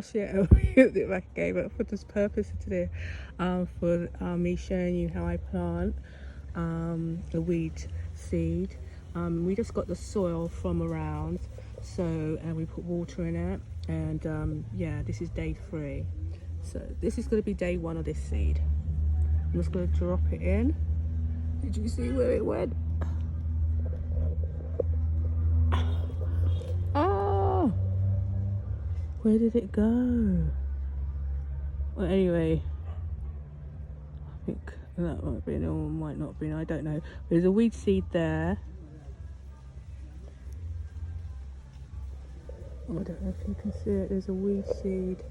Shit, I'll use it back again, but for this purpose of today, for me showing you how I plant the wheat seed. We just got the soil from around, so and we put water in it, and yeah, this is day 3. So this is going to be day 1 of this seed. I'm just going to drop it in. Did you see where it went? Oh, where did it go? Well, anyway, I think that might be or might not be. I don't know. There's a weed seed there. Oh, I don't know if you can see it. There's a weed seed